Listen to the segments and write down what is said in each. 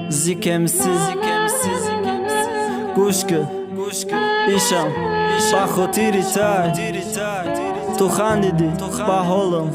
زیکمسیز گوشکه ایشم با خاطری تای تو خندیدی با حالم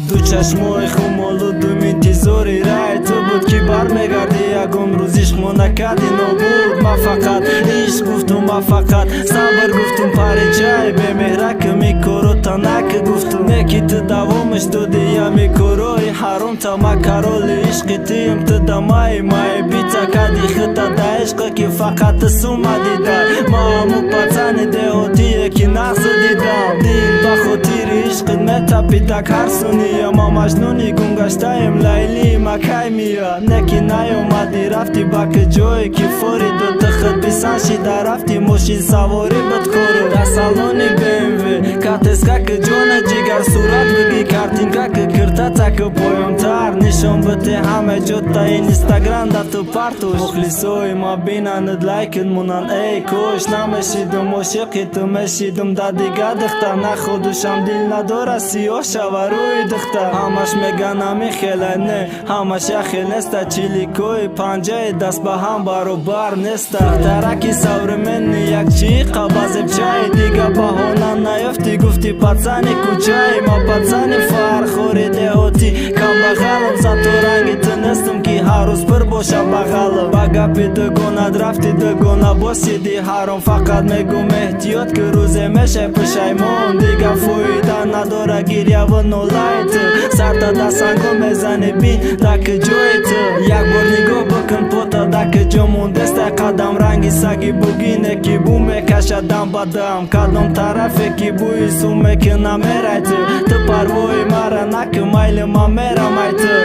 دو چشمای خمالو دو انتظاری رای تو بود که برمیگردی یکم روز عشق ما نکردی نبود ما فقط عشق گفتم ما فقط صبر گفتم پریچای به مهرک میکرو تا نک گفتم نکی تو دوامش دادی یا میکروی حرام تا ما کرول عشق تیم تو دمای مای بیتا کدی خطا دا عشق که فقط سوما دیدار ما همو پتن دیوتیه که نقص دیدم دل با خاطر عشق متا پیدا کرسونی ما مجنونی گم گشتایم لیلی مکای میا نکی نیومدی رفتی با که جایی که فوری دو تخت بیسنشی در رفتی ماشین سواری بدکارو در سالونی BMW کاتسکا که جون جیگر صورت بگی کارتینکا که کرتا تک پایم تر نشون بده همه جا تا اینستاگرام دا تو پارتوش مخلصوی ما بینند لایکت مونن ای کوش نمشیدم عاشقی تو مشیدم دا دیگه دختر نخودشم دل نداره سیاه شوروی دختر همش میگن همی خیلی نه همش یخیل نسته چیلیکوی پنجه دست به هم برابر نسته دخترکی سور منی یک چی قبازب چای دیگه بهانه نیفتی گفتی پتزنی کجایی ما پتزنی فرخوری دیوتی کم بغلم زد تو رنگی تنستم که هر روز پر باشم بغلم با گپی دگونه رفتی دگونه باسیدی حرام فقط میگم احتیاط که روزه میشه پشیمون دیگه فویدن نداره گیریه و نولایت سر تا دستنگو میزنی بین دک جوی تو یک بار نگاه بکن پوتا دک جمون دسته قدم رنگی سگی بگینه که بو میکشه دم با دم کدام طرفه که بوی سو میکنه میره تو پروی مرا نک مایل ما میرم ای تو